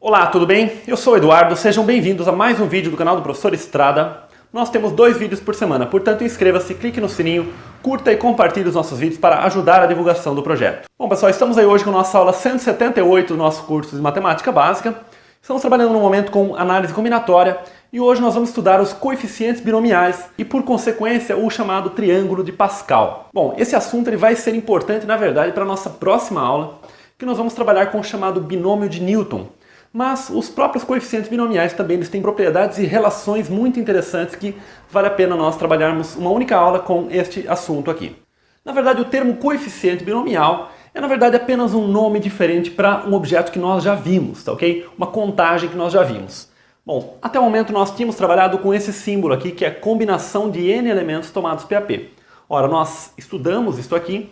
Olá, tudo bem? Eu sou o Eduardo, sejam bem-vindos a mais um vídeo do canal do Professor Estrada. Nós temos 2 vídeos por semana, portanto inscreva-se, clique no sininho, curta e compartilhe os nossos vídeos para ajudar a divulgação do projeto. Bom pessoal, estamos aí hoje com a nossa aula 178 do nosso curso de Matemática Básica. Estamos trabalhando no momento com análise combinatória e hoje nós vamos estudar os coeficientes binomiais e, por consequência, o chamado triângulo de Pascal. Bom, esse assunto ele vai ser importante, na verdade, para a nossa próxima aula, que nós vamos trabalhar com o chamado binômio de Newton. Mas os próprios coeficientes binomiais também eles têm propriedades e relações muito interessantes que vale a pena nós trabalharmos uma única aula com este assunto aqui. Na verdade, o termo coeficiente binomial é, na verdade, apenas um nome diferente para um objeto que nós já vimos, tá ok? Uma contagem que nós já vimos. Bom, até o momento nós tínhamos trabalhado com esse símbolo aqui, que é a combinação de n elementos tomados PAP. Ora, nós estudamos isso aqui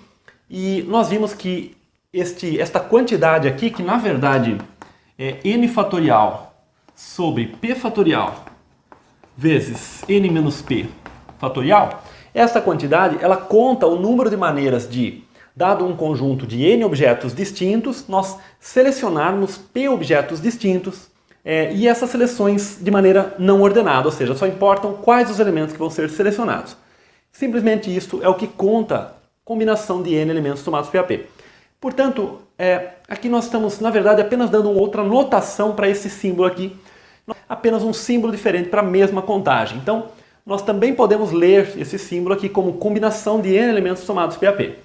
e nós vimos que esta quantidade aqui, que na verdade é n fatorial sobre p fatorial vezes n menos p fatorial, essa quantidade ela conta o número de maneiras de, dado um conjunto de n objetos distintos, nós selecionarmos p objetos distintos e essas seleções de maneira não ordenada, ou seja, só importam quais os elementos que vão ser selecionados. Simplesmente isto é o que conta a combinação de n elementos tomados PAP. Portanto, aqui nós estamos, na verdade, apenas dando outra notação para esse símbolo aqui. Apenas um símbolo diferente para a mesma contagem. Então, nós também podemos ler esse símbolo aqui como combinação de n elementos tomados PAP.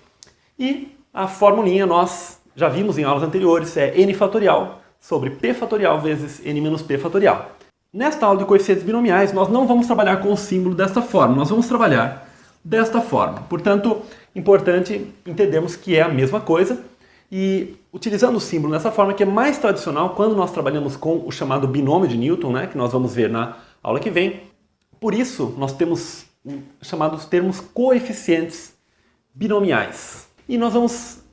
E a formulinha nós já vimos em aulas anteriores, é n fatorial sobre p fatorial vezes n menos p fatorial. Nesta aula de coeficientes binomiais, nós não vamos trabalhar com o símbolo desta forma, nós vamos trabalhar desta forma. Portanto, importante entendermos que é a mesma coisa e utilizando o símbolo dessa forma que é mais tradicional quando nós trabalhamos com o chamado binômio de Newton, né, que nós vamos ver na aula que vem. Por isso, nós temos chamados termos coeficientes binomiais. E nós vamos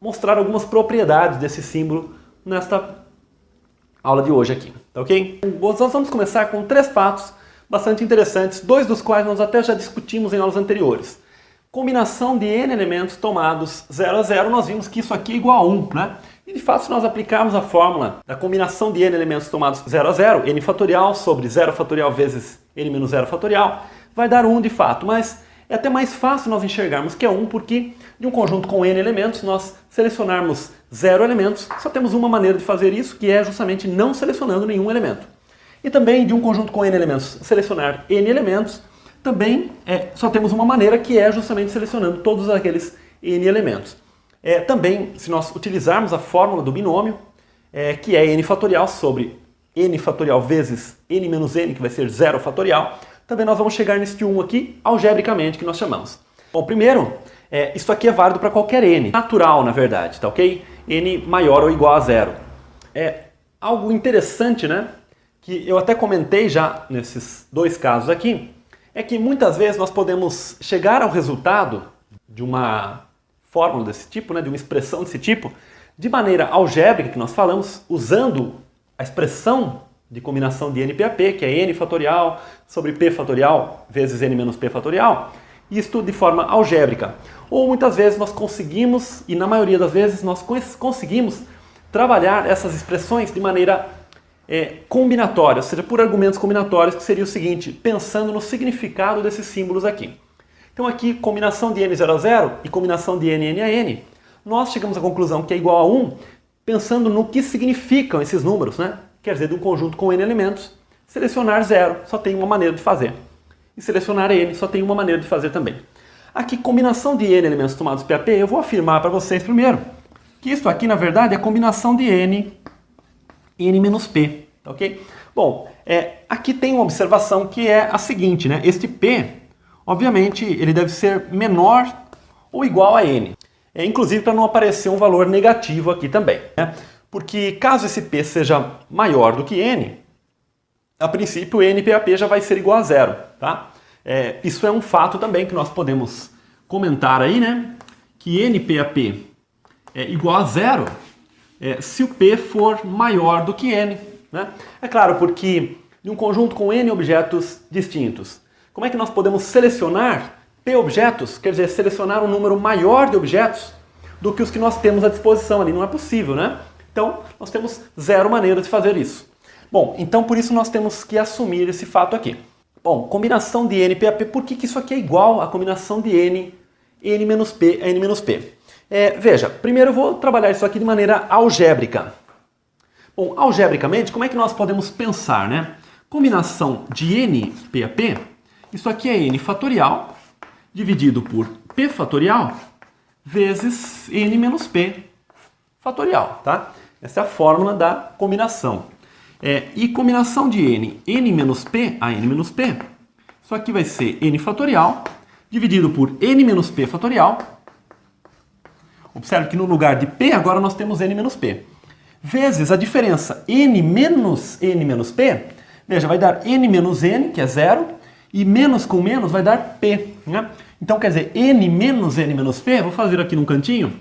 mostrar algumas propriedades desse símbolo nesta aula de hoje aqui, tá ok? Nós vamos começar com 3 fatos bastante interessantes, 2 dos quais nós até já discutimos em aulas anteriores. Combinação de n elementos tomados 0 a 0, nós vimos que isso aqui é igual a 1, né? E de fato, se nós aplicarmos a fórmula da combinação de n elementos tomados 0 a 0, n fatorial sobre 0 fatorial vezes n menos 0 fatorial, vai dar 1 de fato, mas é até mais fácil nós enxergarmos que é 1 porque de um conjunto com n elementos, nós selecionarmos 0 elementos, só temos uma maneira de fazer isso, que é justamente não selecionando nenhum elemento. E também de um conjunto com n elementos, selecionar n elementos, também só temos uma maneira que é justamente selecionando todos aqueles n elementos. Também, se nós utilizarmos a fórmula do binômio, que é n fatorial sobre n fatorial vezes n menos n, que vai ser 0 fatorial, também nós vamos chegar neste 1 aqui, algebricamente, que nós chamamos. Bom, primeiro, isso aqui é válido para qualquer n, natural na verdade, tá ok? N maior ou igual a 0. Algo interessante, né? Que eu até comentei já nesses 2 casos aqui, é que muitas vezes nós podemos chegar ao resultado de uma fórmula desse tipo, né, de uma expressão desse tipo, de maneira algébrica, que nós falamos, usando a expressão de combinação de NPAP, que é n fatorial sobre p fatorial vezes n menos p fatorial, isto de forma algébrica. Ou muitas vezes nós conseguimos, e na maioria das vezes nós conseguimos trabalhar essas expressões de maneira combinatória, ou seja, por argumentos combinatórios, que seria o seguinte, pensando no significado desses símbolos aqui. Então aqui, combinação de n0 a 0 e combinação de n a n, nós chegamos à conclusão que é igual a 1, pensando no que significam esses números, né? Quer dizer, de um conjunto com n elementos, selecionar 0 só tem uma maneira de fazer. E selecionar n só tem uma maneira de fazer também. Aqui, combinação de n elementos tomados PAP, eu vou afirmar para vocês primeiro que isso aqui, na verdade, é a combinação de n menos p, tá ok? Bom, aqui tem uma observação que é a seguinte, né? Este p, obviamente, ele deve ser menor ou igual a n. Inclusive para não aparecer um valor negativo aqui também, né? Porque caso esse p seja maior do que n, a princípio NPAP já vai ser igual a 0, tá? Isso é um fato também que nós podemos comentar aí, né? Que NPAP é igual a 0 se o p for maior do que n, né? É claro, porque de um conjunto com n objetos distintos, como é que nós podemos selecionar p objetos, quer dizer, selecionar um número maior de objetos do que os que nós temos à disposição ali? Não é possível, né? Então, nós temos zero maneira de fazer isso. Bom, então por isso nós temos que assumir esse fato aqui. Bom, combinação de n, p a p, por que isso aqui é igual à combinação de n menos p a n menos p? Veja, primeiro eu vou trabalhar isso aqui de maneira algébrica. Bom, algebricamente, como é que nós podemos pensar, né? Combinação de n, p a p, isso aqui é n fatorial dividido por p fatorial vezes n menos p fatorial, tá? Essa é a fórmula da combinação. E combinação de n menos p a n menos p, isso aqui vai ser n fatorial dividido por n menos p fatorial. Observe que no lugar de p agora nós temos n menos p. Vezes a diferença n menos p, veja, vai dar n menos n, que é zero, e menos com menos vai dar p, né? Então quer dizer, n menos p, vou fazer aqui num cantinho,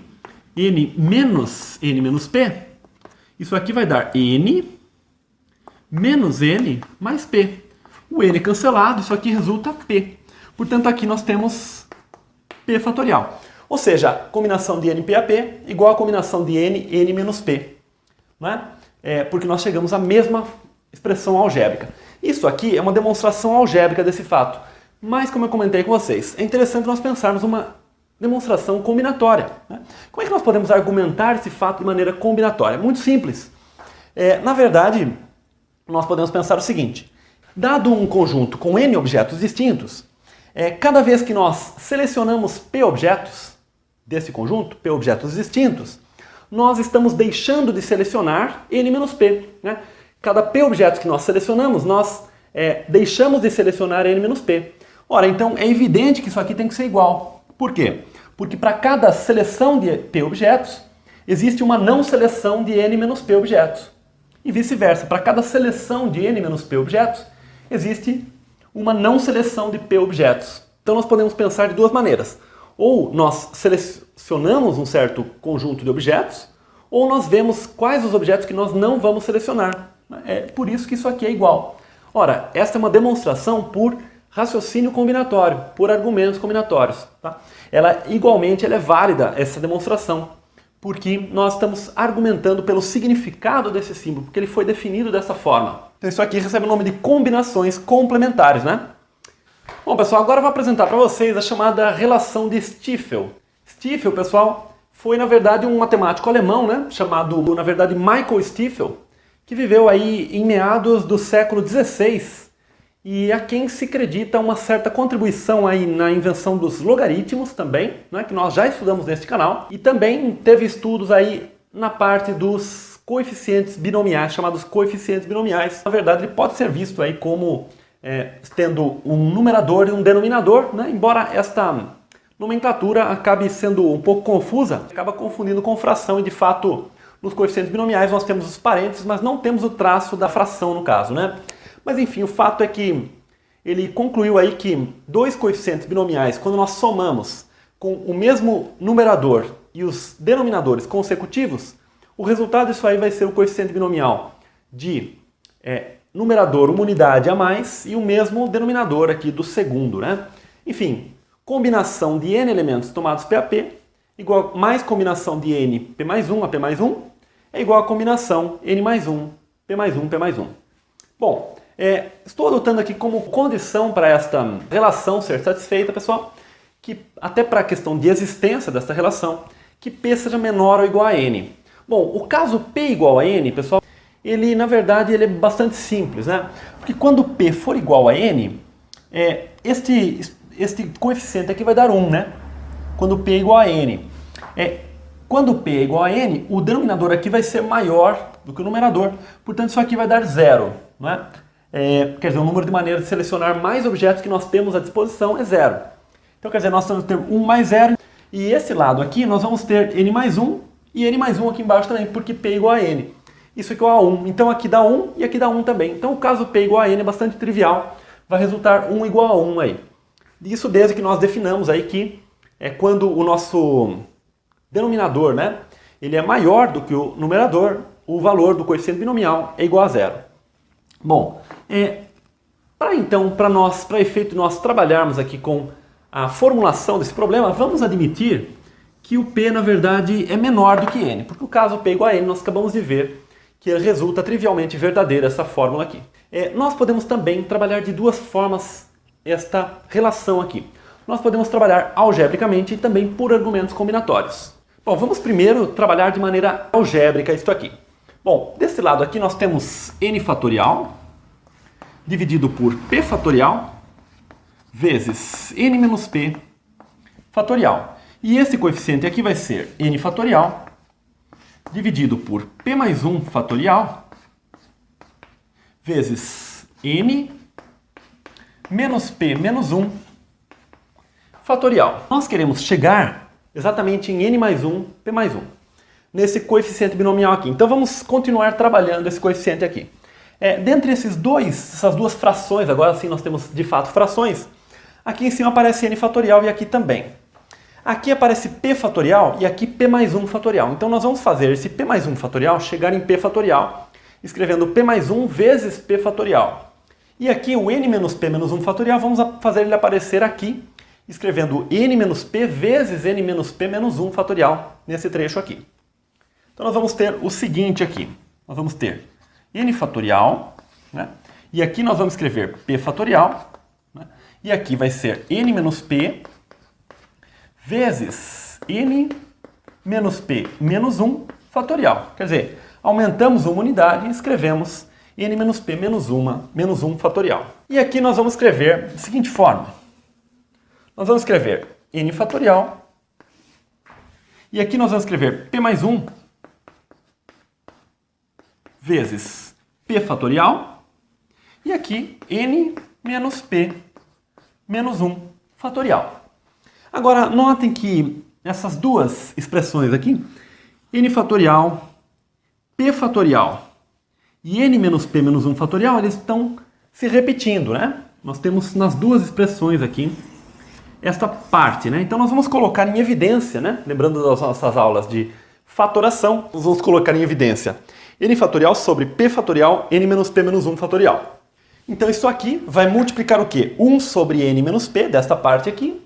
n menos p, isso aqui vai dar n menos n mais p. O n cancelado, isso aqui resulta p. Portanto, aqui nós temos p fatorial. Ou seja, combinação de n, p a p igual a combinação de n menos p. Não é? Porque nós chegamos à mesma expressão algébrica. Isso aqui é uma demonstração algébrica desse fato. Mas, como eu comentei com vocês, é interessante nós pensarmos uma demonstração combinatória, né? Como é que nós podemos argumentar esse fato de maneira combinatória? Muito simples. Na verdade, nós podemos pensar o seguinte: dado um conjunto com n objetos distintos, cada vez que nós selecionamos p objetos desse conjunto, p objetos distintos, nós estamos deixando de selecionar n menos p, né? Cada p objetos que nós selecionamos, nós deixamos de selecionar n menos p. Ora, então é evidente que isso aqui tem que ser igual. Por quê? Porque para cada seleção de p objetos, existe uma não seleção de n menos p objetos. E vice-versa, para cada seleção de n menos p objetos, existe uma não seleção de p objetos. Então nós podemos pensar de duas maneiras. Ou nós selecionamos um certo conjunto de objetos, ou nós vemos quais os objetos que nós não vamos selecionar. É por isso que isso aqui é igual. Ora, esta é uma demonstração por raciocínio combinatório, por argumentos combinatórios. Tá? Igualmente, ela é válida, essa demonstração, porque nós estamos argumentando pelo significado desse símbolo, porque ele foi definido dessa forma. Então isso aqui recebe o nome de combinações complementares, né? Bom, pessoal, agora eu vou apresentar para vocês a chamada relação de Stiefel. Stiefel, pessoal, foi na verdade um matemático alemão, né? Chamado, na verdade, Michael Stiefel, que viveu aí em meados do século XVI, e a quem se acredita uma certa contribuição aí na invenção dos logaritmos também, né, que nós já estudamos neste canal, e também teve estudos aí na parte dos coeficientes binomiais, chamados coeficientes binomiais. Na verdade, ele pode ser visto aí como tendo um numerador e um denominador, né, embora esta nomenclatura acabe sendo um pouco confusa, acaba confundindo com fração, e de fato, nos coeficientes binomiais nós temos os parênteses, mas não temos o traço da fração no caso, né? Mas enfim, o fato é que ele concluiu aí que dois coeficientes binomiais, quando nós somamos com o mesmo numerador e os denominadores consecutivos, o resultado disso aí vai ser o coeficiente binomial de numerador uma unidade a mais e o mesmo denominador aqui do segundo, né? Enfim, combinação de n elementos tomados p a p igual mais combinação de n p mais 1 a p mais 1 é igual a combinação n mais 1 p mais 1 p mais 1. Bom, estou adotando aqui como condição para esta relação ser satisfeita, pessoal, que até para a questão de existência desta relação, que p seja menor ou igual a n. Bom, o caso p igual a n, pessoal, ele na verdade ele é bastante simples, né? Porque quando p for igual a n, este coeficiente aqui vai dar 1, né? Quando p é igual a n. Quando p é igual a n, o denominador aqui vai ser maior do que o numerador, portanto isso aqui vai dar 0, né? Quer dizer, o número de maneiras de selecionar mais objetos que nós temos à disposição é 0. Então quer dizer, nós vamos ter 1 mais 0, e esse lado aqui nós vamos ter n mais 1, e n mais 1 aqui embaixo também, porque p é igual a n. Isso aqui é igual a 1, então aqui dá 1 e aqui dá 1 também. Então o caso p igual a n é bastante trivial, vai resultar 1 igual a 1 aí. Isso desde que nós definamos aí que quando o nosso denominador, né, ele é maior do que o numerador, o valor do coeficiente binomial é igual a 0. Bom, para efeito de nós trabalharmos aqui com a formulação desse problema, vamos admitir que o P, na verdade, é menor do que N. Porque no caso P igual a N, nós acabamos de ver que resulta trivialmente verdadeira essa fórmula aqui. Nós podemos também trabalhar de duas formas esta relação aqui. Nós podemos trabalhar algebricamente e também por argumentos combinatórios. Bom, vamos primeiro trabalhar de maneira algébrica isto aqui. Bom, desse lado aqui nós temos n fatorial dividido por p fatorial vezes n menos p fatorial. E esse coeficiente aqui vai ser n fatorial dividido por p mais 1 fatorial vezes n menos p menos 1 fatorial. Nós queremos chegar exatamente em n mais 1, p mais 1, nesse coeficiente binomial aqui. Então vamos continuar trabalhando esse coeficiente aqui. Dentre essas duas frações, agora sim nós temos de fato frações, aqui em cima aparece n fatorial e aqui também. Aqui aparece p fatorial e aqui p mais 1 fatorial. Então nós vamos fazer esse p mais 1 fatorial chegar em p fatorial, escrevendo p mais 1 vezes p fatorial. E aqui o n menos p menos 1 fatorial, vamos fazer ele aparecer aqui, escrevendo n menos p vezes n menos p menos 1 fatorial, nesse trecho aqui. Então nós vamos ter o seguinte aqui. Nós vamos ter n fatorial, né? E aqui nós vamos escrever p fatorial, né? E aqui vai ser n menos p vezes n menos p menos 1 fatorial. Quer dizer, aumentamos uma unidade e escrevemos n menos p menos 1 fatorial. E aqui nós vamos escrever da seguinte forma. Nós vamos escrever n fatorial e aqui nós vamos escrever p mais 1 vezes p fatorial e aqui n menos p menos 1 fatorial. Agora, notem que essas duas expressões aqui, n fatorial, p fatorial e n menos p menos 1 fatorial, eles estão se repetindo, né? Nós temos nas duas expressões aqui esta parte, né? Então nós vamos colocar em evidência, né? Lembrando das nossas aulas de fatoração, nós vamos colocar em evidência n fatorial sobre p fatorial, n menos p menos 1 fatorial. Então isso aqui vai multiplicar o quê? 1 sobre n menos p, desta parte aqui,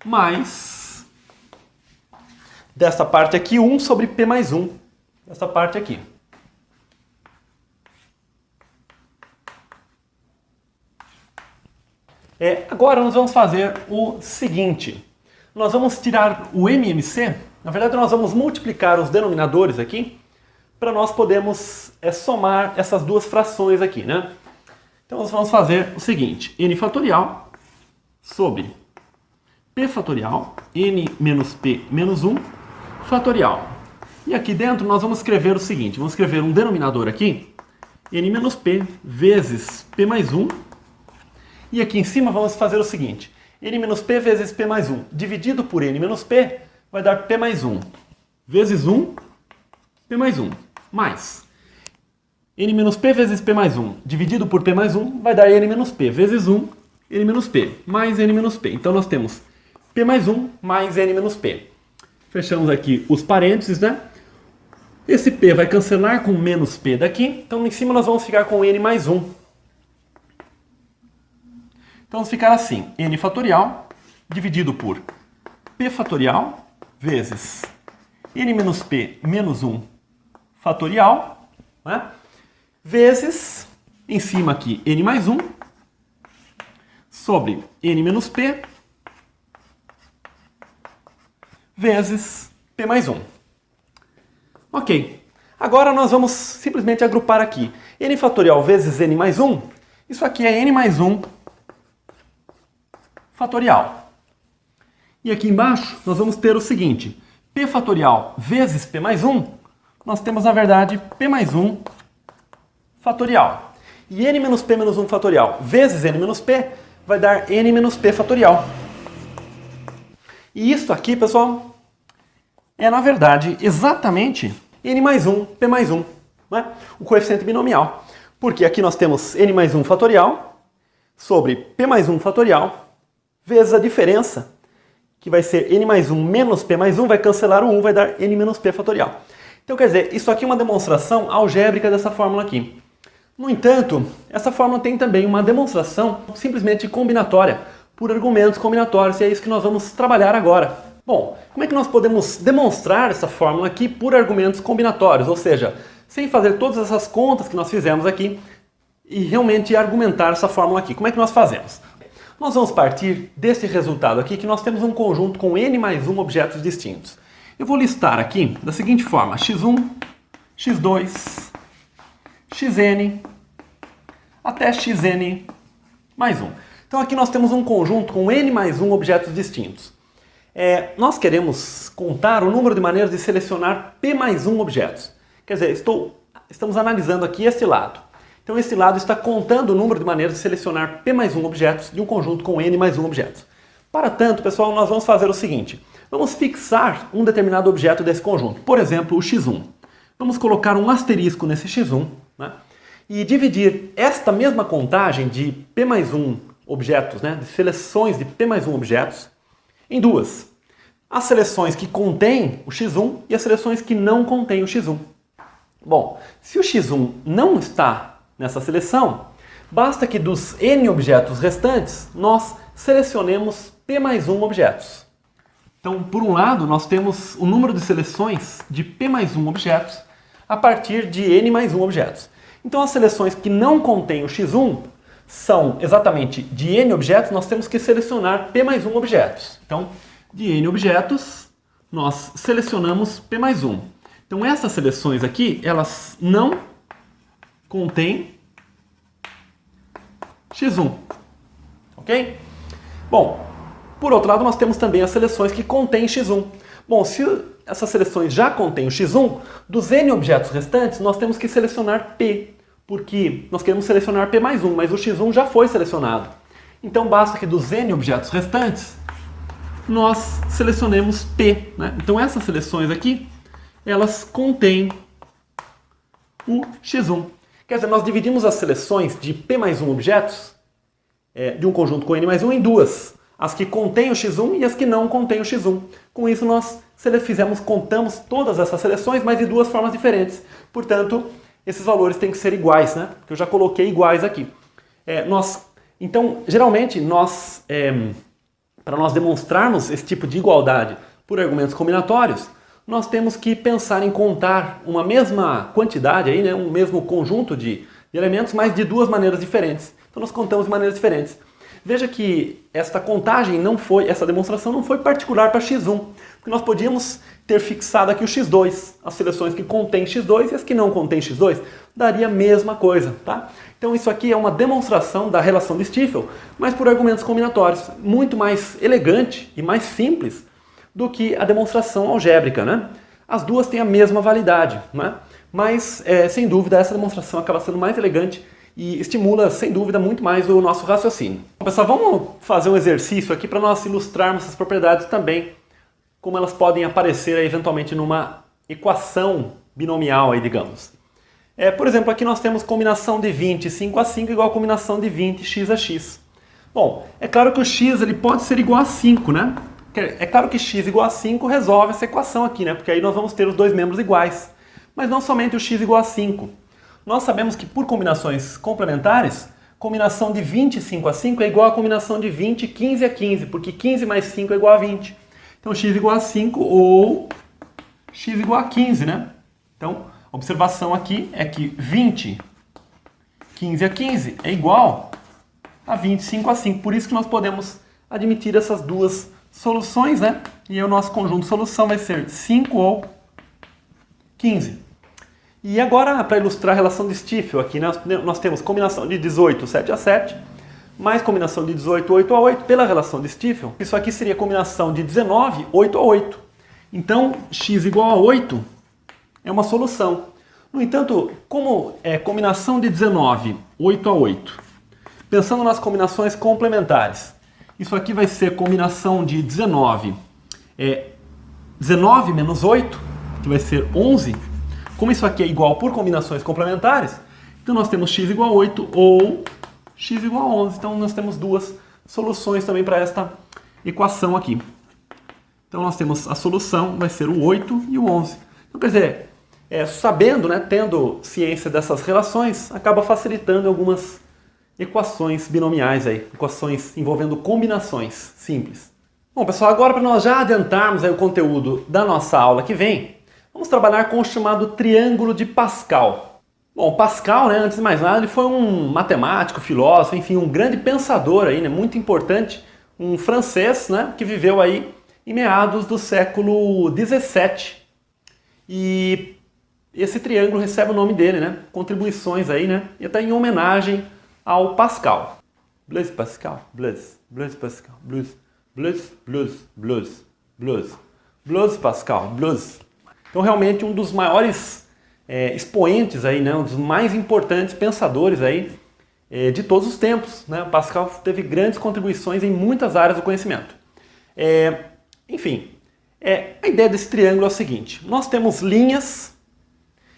mais desta parte aqui, 1 sobre p mais 1, desta parte aqui. Agora nós vamos fazer o seguinte. Nós vamos tirar o MMC, na verdade nós vamos multiplicar os denominadores aqui, para nós podermos somar essas duas frações aqui, né? Então nós vamos fazer o seguinte, n fatorial sobre p fatorial, n menos p menos 1 fatorial. E aqui dentro nós vamos escrever o seguinte, vamos escrever um denominador aqui, n menos p vezes p mais 1, e aqui em cima vamos fazer o seguinte, n menos p vezes p mais 1, dividido por n menos p, vai dar p mais 1, vezes 1, p mais 1, mais n menos p vezes p mais 1, dividido por p mais 1, vai dar n menos p, vezes 1, n menos p, mais n menos p. Então nós temos p mais 1 mais n menos p. Fechamos aqui os parênteses, né? Esse p vai cancelar com menos p daqui, então em cima nós vamos ficar com n mais 1. Então vamos ficar assim, n fatorial dividido por p fatorial vezes n menos p menos 1 fatorial, né? Vezes, em cima aqui, n mais 1, sobre n menos p, vezes p mais 1. Ok. Agora nós vamos simplesmente agrupar aqui. N fatorial vezes n mais 1, isso aqui é n mais 1 fatorial. E aqui embaixo nós vamos ter o seguinte, p fatorial vezes p mais 1, nós temos na verdade p mais 1 fatorial. E n menos p menos 1 fatorial vezes n menos p vai dar n menos p fatorial. E isso aqui, pessoal, é na verdade exatamente n mais 1, p mais 1, né? O coeficiente binomial. Porque aqui nós temos n mais 1 fatorial sobre p mais 1 fatorial vezes a diferença, que vai ser n mais 1 menos p mais 1, vai cancelar o 1, vai dar n menos p fatorial. Então quer dizer, isso aqui é uma demonstração algébrica dessa fórmula aqui. No entanto, essa fórmula tem também uma demonstração simplesmente combinatória, por argumentos combinatórios, e é isso que nós vamos trabalhar agora. Bom, como é que nós podemos demonstrar essa fórmula aqui por argumentos combinatórios, ou seja, sem fazer todas essas contas que nós fizemos aqui e realmente argumentar essa fórmula aqui? Como é que nós fazemos? Nós vamos partir desse resultado aqui, que nós temos um conjunto com n mais 1 objetos distintos. Eu vou listar aqui da seguinte forma: x1, x2, xn, até xn mais 1. Então aqui nós temos um conjunto com n mais 1 objetos distintos. Nós queremos contar o número de maneiras de selecionar p mais 1 objetos. Quer dizer, estamos analisando aqui este lado. Então esse lado está contando o número de maneiras de selecionar p mais 1 objetos de um conjunto com n mais 1 objetos. Para tanto, pessoal, nós vamos fazer o seguinte: vamos fixar um determinado objeto desse conjunto, por exemplo, o x1. Vamos colocar um asterisco nesse x1, né, e dividir esta mesma contagem de p mais 1 objetos, né, de seleções de p mais 1 objetos, em duas. As seleções que contêm o x1 e as seleções que não contêm o x1. Bom, se o x1 não está nessa seleção, basta que dos n objetos restantes, nós selecionemos p mais 1 objetos. Então, por um lado, nós temos o número de seleções de p mais 1 objetos a partir de n mais 1 objetos. Então, as seleções que não contêm o x1 são exatamente de n objetos, nós temos que selecionar p mais 1 objetos. Então, de n objetos, nós selecionamos p mais 1. Então, essas seleções aqui, elas não contêm x1. Ok? Bom, por outro lado, nós temos também as seleções que contêm x1. Bom, se essas seleções já contêm o x1, dos n objetos restantes, nós temos que selecionar p, porque nós queremos selecionar p mais 1, mas o x1 já foi selecionado. Então, basta que dos n objetos restantes, nós selecionemos p, né? Então, essas seleções aqui, elas contêm o x1. Quer dizer, nós dividimos as seleções de p mais 1 objetos de um conjunto com n mais 1 em duas. As que contêm o x1 e as que não contêm o x1. Com isso, nós contamos todas essas seleções, mas de duas formas diferentes. Portanto, esses valores têm que ser iguais, né? Porque eu já coloquei iguais aqui. Então, geralmente, para nós demonstrarmos esse tipo de igualdade por argumentos combinatórios, nós temos que pensar em contar uma mesma quantidade, aí, né, um mesmo conjunto de elementos, mas de duas maneiras diferentes. Então nós contamos de maneiras diferentes. Veja que essa demonstração não foi particular para x1, porque nós podíamos ter fixado aqui o x2, as seleções que contêm x2 e as que não contêm x2, daria a mesma coisa, tá? Então isso aqui é uma demonstração da relação de Stiefel, mas por argumentos combinatórios, muito mais elegante e mais simples do que a demonstração algébrica, né? As duas têm a mesma validade, né? Mas, sem dúvida, essa demonstração acaba sendo mais elegante e estimula, sem dúvida, muito mais o nosso raciocínio. Bom, pessoal, vamos fazer um exercício aqui para nós ilustrarmos essas propriedades também, como elas podem aparecer aí, eventualmente numa equação binomial, aí, digamos. Por exemplo, aqui nós temos combinação de 20 5 a 5 igual a combinação de 20 x a x. Bom, é claro que o x ele pode ser igual a 5, né? É claro que x igual a 5 resolve essa equação aqui, né? Porque aí nós vamos ter os dois membros iguais. Mas não somente o x igual a 5. Nós sabemos que por combinações complementares, combinação de 20 5 a 5 é igual a combinação de 20 15 a 15, porque 15 mais 5 é igual a 20. Então x igual a 5 ou x igual a 15, né? Então, a observação aqui é que 20 15 a 15 é igual a 25 a 5. Por isso que nós podemos admitir essas duas soluções, né? E aí o nosso conjunto de solução vai ser 5 ou 15. E agora, para ilustrar a relação de Stiefel, aqui nós temos combinação de 18, 7 a 7, mais combinação de 18, 8 a 8, pela relação de Stiefel. Isso aqui seria combinação de 19, 8 a 8. Então, x igual a 8 é uma solução. No entanto, como é combinação de 19, 8 a 8, pensando nas combinações complementares, isso aqui vai ser combinação de 19, 19 menos 8, que vai ser 11. Como isso aqui é igual por combinações complementares, então nós temos x igual a 8 ou x igual a 11. Então nós temos duas soluções também para esta equação aqui. Então nós temos a solução, vai ser o 8 e o 11. Então quer dizer, Sabendo, né, tendo ciência dessas relações, acaba facilitando algumas equações binomiais aí, equações envolvendo combinações simples. Bom, pessoal, agora para nós já adentrarmos aí o conteúdo da nossa aula que vem, vamos trabalhar com o chamado triângulo de Pascal. Bom, Pascal, né, antes de mais nada, ele foi um matemático, filósofo, enfim, um grande pensador aí, né, muito importante, um francês, né, que viveu aí em meados do século XVII. E esse triângulo recebe o nome dele, né, contribuições aí, né, e até em homenagem ao Pascal. Blaise Pascal, Blaise Pascal, Blaise Pascal, Blaise. Então realmente um dos maiores expoentes aí, né, um dos mais importantes pensadores aí de todos os tempos, né? Pascal teve grandes contribuições em muitas áreas do conhecimento. Enfim, a ideia desse triângulo é o seguinte: nós temos linhas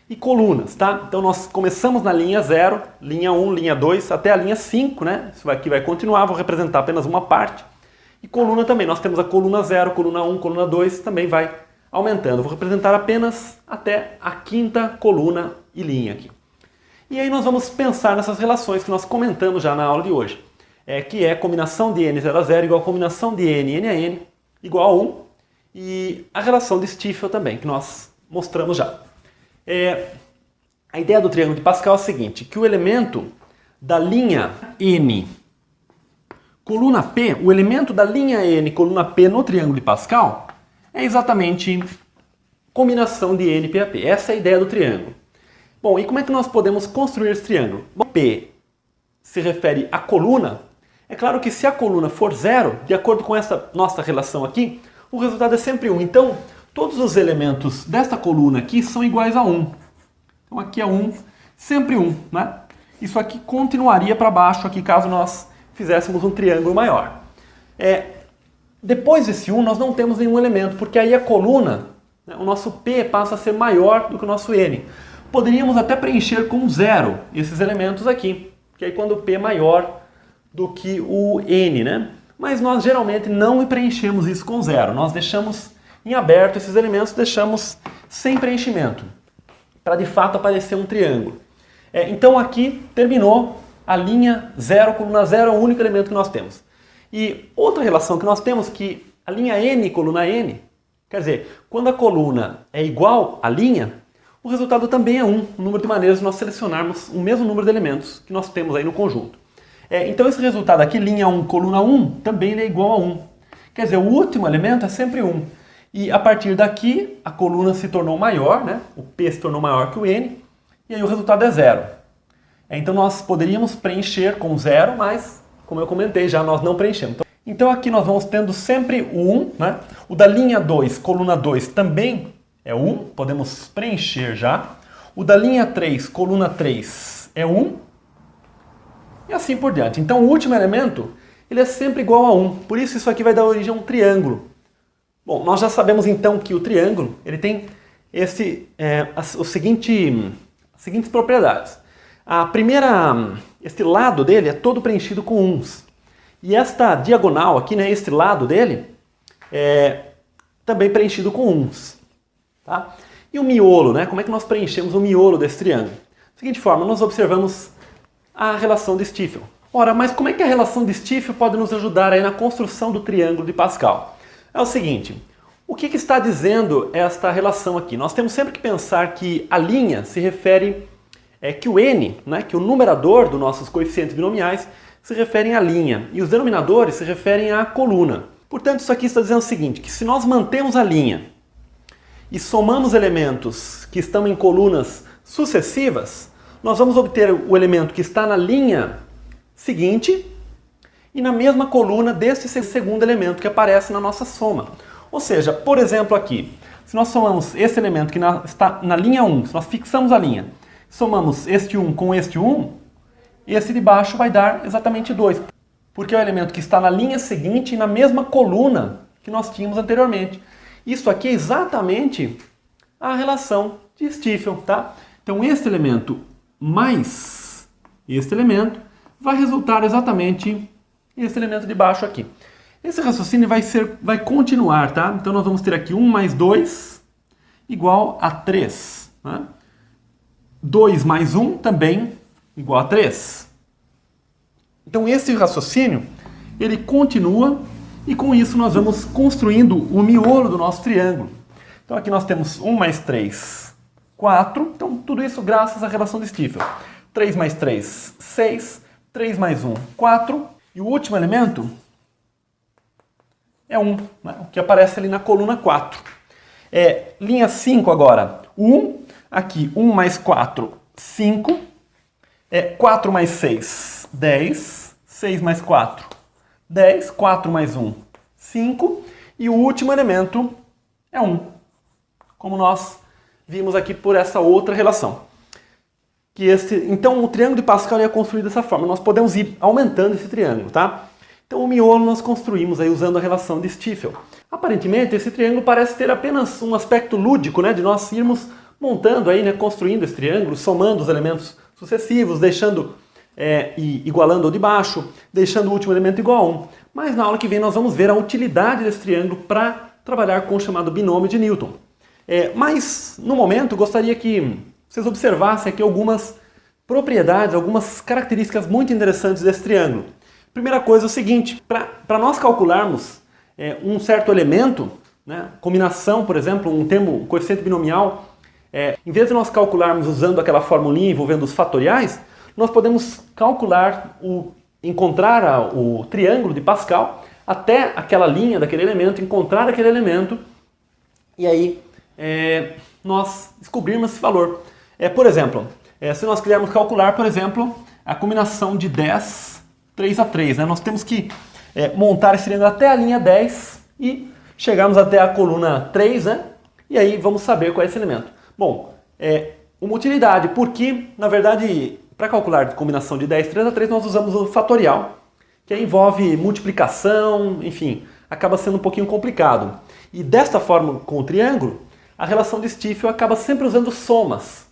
e colunas, tá? Então nós começamos na linha 0, linha 1, linha 2, até a linha 5, né? Isso aqui vai continuar, vou representar apenas uma parte. E coluna também, nós temos a coluna 0, coluna 1, coluna 2, também vai aumentando. Vou representar apenas até a quinta coluna e linha aqui. E aí nós vamos pensar nessas relações que nós comentamos já na aula de hoje. Que é combinação de n0 a 0 igual a combinação de n a n igual a 1. E a relação de Stiefel também, que nós mostramos já. A ideia do triângulo de Pascal é a seguinte, que o elemento da linha n, coluna P, o elemento da linha n, coluna P no triângulo de Pascal é exatamente combinação de n, p a p. Essa é a ideia do triângulo. Bom, e como é que nós podemos construir esse triângulo? Bom, P se refere à coluna. É claro que se a coluna for 0, de acordo com essa nossa relação aqui, o resultado é sempre 1. Então, todos os elementos desta coluna aqui são iguais a 1. Então aqui é 1, sempre 1, né? Isso aqui continuaria para baixo aqui caso nós fizéssemos um triângulo maior. Depois desse 1 nós não temos nenhum elemento, porque aí a coluna, né, o nosso P passa a ser maior do que o nosso N. Poderíamos até preencher com 0 esses elementos aqui, porque aí quando o P é maior do que o N, né? Mas nós geralmente não preenchemos isso com 0, nós deixamos em aberto esses elementos, deixamos sem preenchimento, para de fato aparecer um triângulo. Então aqui terminou a linha 0, coluna 0 é o único elemento que nós temos. E outra relação que nós temos que a linha n, coluna n, quer dizer, quando a coluna é igual à linha, o resultado também é 1, o número de maneiras de nós selecionarmos o mesmo número de elementos que nós temos aí no conjunto. Então esse resultado aqui, linha 1, coluna 1, também é igual a 1. Quer dizer, o último elemento é sempre 1. E a partir daqui, a coluna se tornou maior, né? O P se tornou maior que o N, e aí o resultado é 0. Então nós poderíamos preencher com 0, mas, como eu comentei já, nós não preenchemos. Então aqui nós vamos tendo sempre o 1, né? O da linha 2, coluna 2, também é 1, podemos preencher já. O da linha 3, coluna 3, é 1, e assim por diante. Então o último elemento, ele é sempre igual a 1, por isso aqui vai dar origem a um triângulo. Bom, nós já sabemos então que o triângulo ele tem as seguintes propriedades. A primeira, este lado dele é todo preenchido com 1s. E esta diagonal aqui, né, este lado dele, é também preenchido com 1s. Tá? E o miolo, né, como é que nós preenchemos o miolo desse triângulo? Da seguinte forma, nós observamos a relação de Stiefel. Ora, mas como é que a relação de Stiefel pode nos ajudar aí na construção do triângulo de Pascal? É o seguinte, o que está dizendo esta relação aqui? Nós temos sempre que pensar que a linha se refere, que o n, né, que o numerador dos nossos coeficientes binomiais se referem à linha e os denominadores se referem à coluna. Portanto, isso aqui está dizendo o seguinte, que se nós mantemos a linha e somamos elementos que estão em colunas sucessivas, nós vamos obter o elemento que está na linha seguinte e na mesma coluna desse segundo elemento que aparece na nossa soma. Ou seja, por exemplo aqui, se nós somamos esse elemento que está na linha 1, se nós fixamos a linha, somamos este 1 com este 1, esse de baixo vai dar exatamente 2, porque é o elemento que está na linha seguinte e na mesma coluna que nós tínhamos anteriormente. Isso aqui é exatamente a relação de Stiefel, tá? Então este elemento mais este elemento vai resultar exatamente esse elemento de baixo aqui. Esse raciocínio vai continuar, tá? Então nós vamos ter aqui 1 mais 2 igual a 3. né? 2 mais 1 também igual a 3. Então esse raciocínio, ele continua e com isso nós vamos construindo o miolo do nosso triângulo. Então aqui nós temos 1 mais 3, 4. Então tudo isso graças à relação de Stiefel. 3 mais 3, 6. 3 mais 1, 4. E o último elemento é 1, né? O que aparece ali na coluna 4. Linha 5 agora, 1. Aqui 1 mais 4, 5. 4 mais 6, 10. 6 mais 4, 10. 4 mais 1, 5. E o último elemento é 1. Como nós vimos aqui por essa outra relação. Então o triângulo de Pascal é construído dessa forma. Nós podemos ir aumentando esse triângulo, tá? Então o miolo nós construímos aí usando a relação de Stiefel. Aparentemente esse triângulo parece ter apenas um aspecto lúdico, né? De nós irmos montando aí, né? Construindo esse triângulo, somando os elementos sucessivos, deixando e igualando o de baixo, deixando o último elemento igual a 1. Mas na aula que vem nós vamos ver a utilidade desse triângulo para trabalhar com o chamado binômio de Newton. Mas no momento gostaria que vocês observassem aqui algumas propriedades, algumas características muito interessantes desse triângulo. Primeira coisa é o seguinte, para nós calcularmos um certo elemento, né, combinação, por exemplo, um coeficiente binomial, em vez de nós calcularmos usando aquela formulinha envolvendo os fatoriais, nós podemos calcular, encontrar o triângulo de Pascal até aquela linha daquele elemento, encontrar aquele elemento e aí nós descobrirmos esse valor. Por exemplo, se nós quisermos calcular, por exemplo, a combinação de 10, 3 a 3, né? Nós temos que montar esse triângulo até a linha 10 e chegarmos até a coluna 3, né? E aí vamos saber qual é esse elemento. Bom, uma utilidade, porque, na verdade, para calcular a combinação de 10, 3 a 3, nós usamos o fatorial, que envolve multiplicação, enfim, acaba sendo um pouquinho complicado. E desta forma, com o triângulo, a relação de Stiefel acaba sempre usando somas.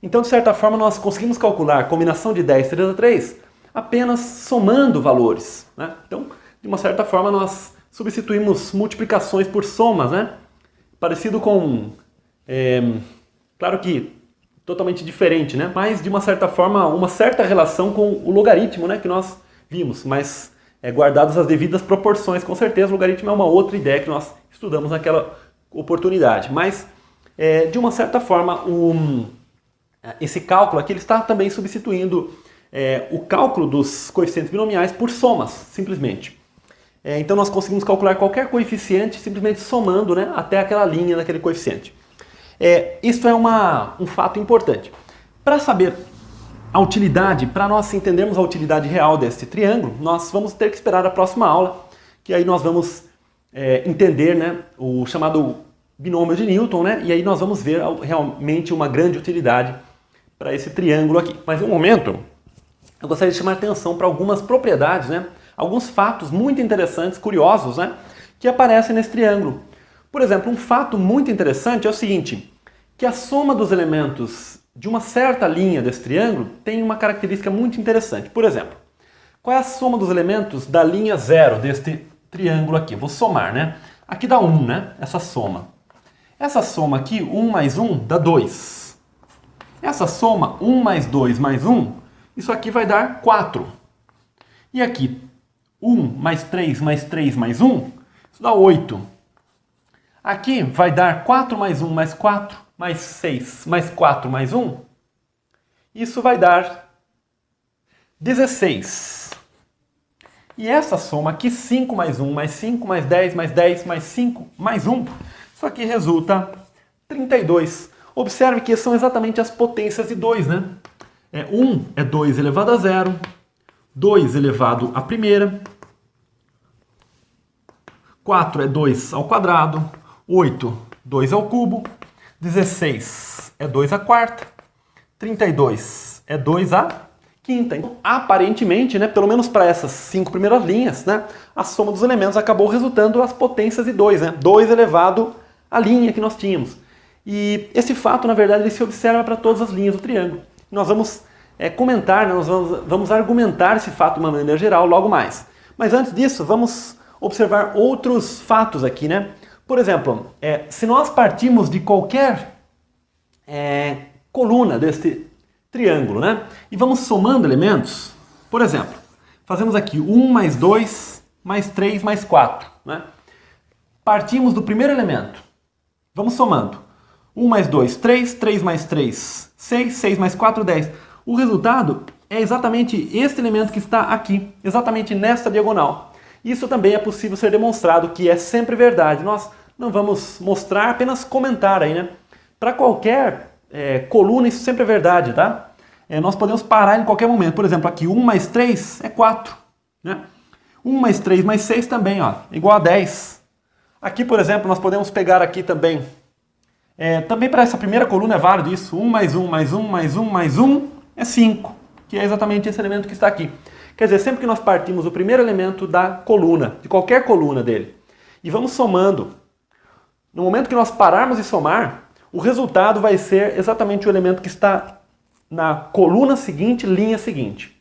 Então, de certa forma, nós conseguimos calcular a combinação de 10, 3 a 3 apenas somando valores, né? Então, de uma certa forma, nós substituímos multiplicações por somas, né? Parecido com... claro que totalmente diferente, né? Mas, de uma certa forma, uma certa relação com o logaritmo, né? Que nós vimos, mas guardadas as devidas proporções, com certeza. O logaritmo é uma outra ideia que nós estudamos naquela oportunidade. Mas, de uma certa forma, esse cálculo aqui ele está também substituindo o cálculo dos coeficientes binomiais por somas, simplesmente. Então nós conseguimos calcular qualquer coeficiente simplesmente somando, né, até aquela linha daquele coeficiente. Isso é um fato importante. Para saber a utilidade, para nós entendermos a utilidade real desse triângulo, nós vamos ter que esperar a próxima aula, que aí nós vamos entender, né, o chamado binômio de Newton, né, e aí nós vamos ver realmente uma grande utilidade para esse triângulo aqui. Mas no momento, eu gostaria de chamar a atenção para algumas propriedades, né, alguns fatos muito interessantes, curiosos, né, que aparecem nesse triângulo. Por exemplo, um fato muito interessante é o seguinte, que a soma dos elementos de uma certa linha desse triângulo tem uma característica muito interessante. Por exemplo, qual é a soma dos elementos da linha 0 deste triângulo aqui? Vou somar, né? Aqui dá 1, né? Essa soma. Essa soma aqui, 1 mais 1, dá 2. Essa soma, 1 mais 2 mais 1, isso aqui vai dar 4. E aqui, 1 mais 3 mais 3 mais 1, isso dá 8. Aqui vai dar 4 mais 1 mais 4 mais 6 mais 4 mais 1. Isso vai dar 16. E essa soma aqui, 5 mais 1 mais 5 mais 10 mais 10 mais 5 mais 1, isso aqui resulta 32. Observe que são exatamente as potências de 2, né? 1 é 2 elevado a 0, 2 elevado à primeira, 4 é 2 ao quadrado, 8, 2 ao cubo, 16 é 2 à quarta, 32 é 2 à quinta. Então, aparentemente, né, pelo menos para essas 5 primeiras linhas, né, a soma dos elementos acabou resultando as potências de 2, né? 2 elevado à linha que nós tínhamos. E esse fato, na verdade, ele se observa para todas as linhas do triângulo. Nós vamos comentar, né, nós vamos argumentar esse fato de uma maneira geral logo mais. Mas antes disso, vamos observar outros fatos aqui, né? Por exemplo, se nós partimos de qualquer coluna deste triângulo, né? E vamos somando elementos. Por exemplo, fazemos aqui 1 mais 2 mais 3 mais 4, né? Partimos do primeiro elemento. Vamos somando. 1 mais 2, 3, 3 mais 3, 6, 6 mais 4, 10. O resultado é exatamente este elemento que está aqui, exatamente nesta diagonal. Isso também é possível ser demonstrado que é sempre verdade. Nós não vamos mostrar, apenas comentar aí, né? Para qualquer coluna isso sempre é verdade, tá? Nós podemos parar em qualquer momento. Por exemplo, aqui 1 mais 3 é 4, né? 1 mais 3 mais 6 também, ó, igual a 10. Aqui, por exemplo, nós podemos pegar aqui também. Também para essa primeira coluna é válido isso. 1 mais 1 mais 1 mais 1 mais 1 é 5, que é exatamente esse elemento que está aqui. Quer dizer, sempre que nós partimos do primeiro elemento da coluna, de qualquer coluna dele, e vamos somando, no momento que nós pararmos de somar, o resultado vai ser exatamente o elemento que está na coluna seguinte, linha seguinte.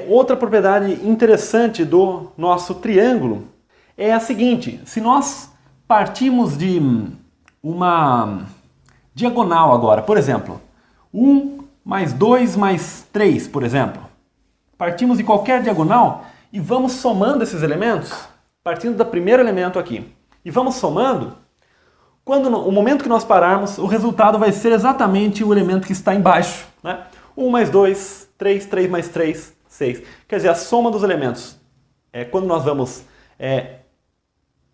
Outra propriedade interessante do nosso triângulo é a seguinte: se nós partimos de uma diagonal agora, por exemplo, 1 mais 2 mais 3, por exemplo. Partimos de qualquer diagonal e vamos somando esses elementos, partindo do primeiro elemento aqui. E vamos somando, o momento que nós pararmos, o resultado vai ser exatamente o elemento que está embaixo, né? 1 mais 2, 3, 3 mais 3, 6. Quer dizer, a soma dos elementos, quando nós vamos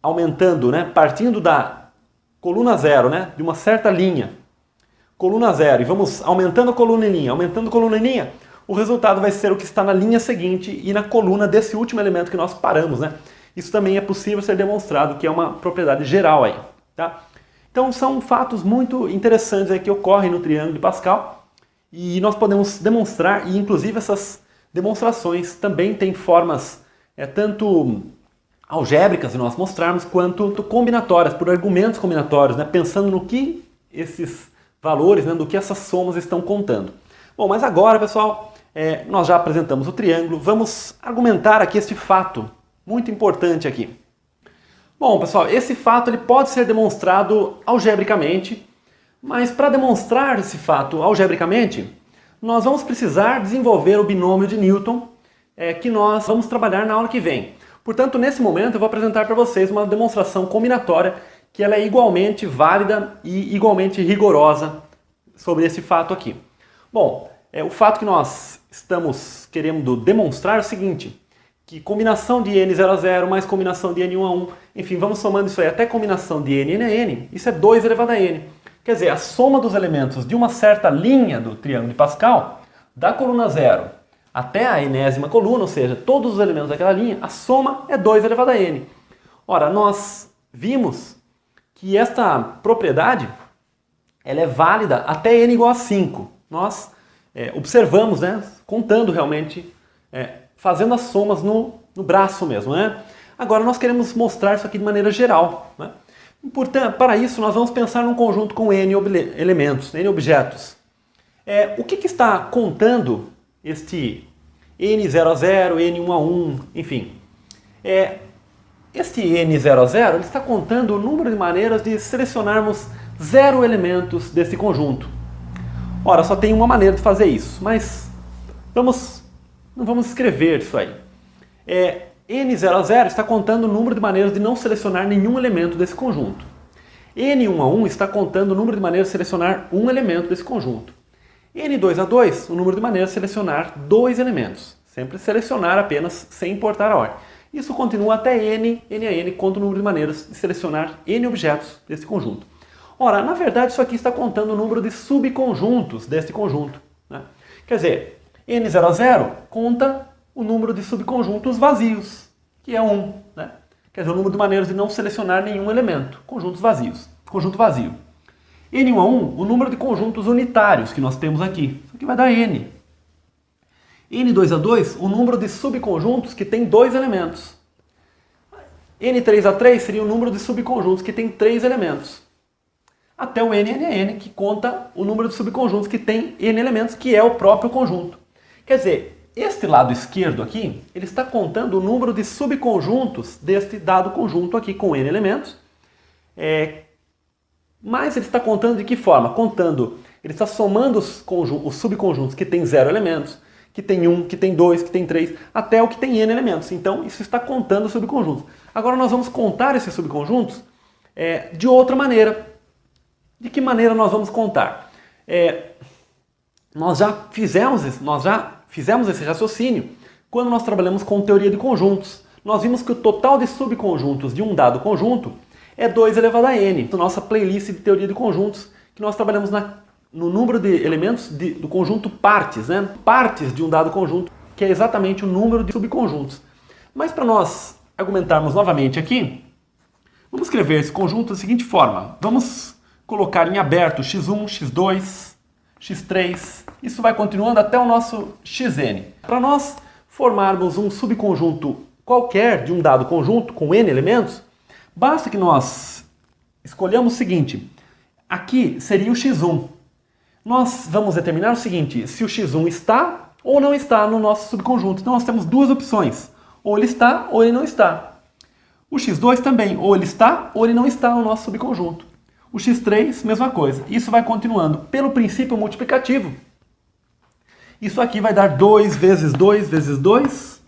aumentando, né? Partindo da coluna 0, né? De uma certa linha, coluna 0, e vamos aumentando a coluna em linha, o resultado vai ser o que está na linha seguinte e na coluna desse último elemento que nós paramos, né? Isso também é possível ser demonstrado, que é uma propriedade geral aí, tá? Então são fatos muito interessantes aí que ocorrem no triângulo de Pascal e nós podemos demonstrar, e inclusive essas demonstrações também têm formas tanto algébricas de nós mostrarmos, quanto combinatórias, por argumentos combinatórios, né? Pensando no que esses valores, né? Do que essas somas estão contando. Bom, mas agora, pessoal, nós já apresentamos o triângulo, vamos argumentar aqui este fato muito importante aqui. Bom, pessoal, esse fato ele pode ser demonstrado algebricamente, mas para demonstrar esse fato algebricamente, nós vamos precisar desenvolver o binômio de Newton, que nós vamos trabalhar na aula que vem. Portanto, nesse momento eu vou apresentar para vocês uma demonstração combinatória que ela é igualmente válida e igualmente rigorosa sobre esse fato aqui. Bom, o fato que nós estamos querendo demonstrar é o seguinte, que combinação de n0 a 0 mais combinação de n1 a 1, enfim, vamos somando isso aí até combinação de n a n, isso é 2 elevado a n. Quer dizer, a soma dos elementos de uma certa linha do triângulo de Pascal, da coluna 0 até a enésima coluna, ou seja, todos os elementos daquela linha, a soma é 2 elevado a n. Ora, nós vimos que esta propriedade ela é válida até n igual a 5. Nós observamos, né, contando realmente, fazendo as somas no braço mesmo, né? Agora nós queremos mostrar isso aqui de maneira geral, né? Portanto, para isso nós vamos pensar num conjunto com n elementos, n objetos. O que está contando este n0 a 0, n1 a 1, enfim? Este n0 a 0 ele está contando o número de maneiras de selecionarmos 0 elementos desse conjunto. Ora, só tem uma maneira de fazer isso, mas não vamos escrever isso aí. n0 a 0 está contando o número de maneiras de não selecionar nenhum elemento desse conjunto. n1 a 1 está contando o número de maneiras de selecionar um elemento desse conjunto. n2 a 2, o número de maneiras de selecionar 2 elementos. Sempre selecionar apenas, sem importar a ordem. Isso continua até n a n, conta o número de maneiras de selecionar n objetos desse conjunto. Ora, na verdade, isso aqui está contando o número de subconjuntos deste conjunto, né? Quer dizer, n0 a 0 conta o número de subconjuntos vazios, que é 1, né? Quer dizer, o número de maneiras de não selecionar nenhum elemento, conjuntos vazios, conjunto vazio. n1 a 1, o número de conjuntos unitários que nós temos aqui, isso aqui vai dar n. n2 a 2, o número de subconjuntos que tem 2 elementos. n3 a 3 seria o número de subconjuntos que tem 3 elementos. Até o n a n, que conta o número de subconjuntos que tem n elementos, que é o próprio conjunto. Quer dizer, este lado esquerdo aqui, ele está contando o número de subconjuntos deste dado conjunto aqui com n elementos, Mas ele está contando de que forma? Ele está somando os subconjuntos que tem 0 elementos, que tem 1, que tem 2, que tem 3, até o que tem n elementos. Então isso está contando os subconjuntos. Agora nós vamos contar esses subconjuntos de outra maneira. De que maneira nós vamos contar? Nós já fizemos esse raciocínio quando nós trabalhamos com teoria de conjuntos. Nós vimos que o total de subconjuntos de um dado conjunto é 2 elevado a n. Na nossa playlist de teoria de conjuntos, que nós trabalhamos no número de elementos do conjunto partes, né? Partes de um dado conjunto, que é exatamente o número de subconjuntos. Mas para nós argumentarmos novamente aqui, vamos escrever esse conjunto da seguinte forma. Vamos colocar em aberto x1, x2, x3. Isso vai continuando até o nosso xn. Para nós formarmos um subconjunto qualquer de um dado conjunto com n elementos, basta que nós escolhamos o seguinte. Aqui seria o x1. Nós vamos determinar o seguinte, se o x1 está ou não está no nosso subconjunto. Então nós temos duas opções, ou ele está ou ele não está. O x2 também, ou ele está ou ele não está no nosso subconjunto. O x3, mesma coisa. Isso vai continuando pelo princípio multiplicativo. Isso aqui vai dar 2 vezes 2 vezes 2,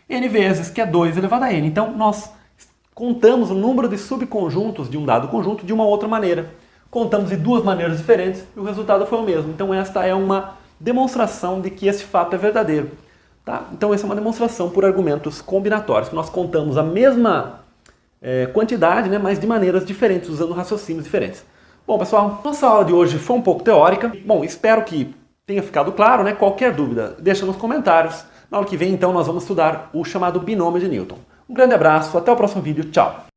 n vezes, que é 2 elevado a n. Então nós contamos o número de subconjuntos de um dado conjunto de uma outra maneira. Contamos de duas maneiras diferentes e o resultado foi o mesmo. Então esta é uma demonstração de que esse fato é verdadeiro. Tá? Então essa é uma demonstração por argumentos combinatórios, que nós contamos a mesma quantidade, né, mas de maneiras diferentes, usando raciocínios diferentes. Bom, pessoal, nossa aula de hoje foi um pouco teórica. Bom, espero que tenha ficado claro, né? Qualquer dúvida, deixa nos comentários. Na aula que vem, então, nós vamos estudar o chamado binômio de Newton. Um grande abraço, até o próximo vídeo, tchau!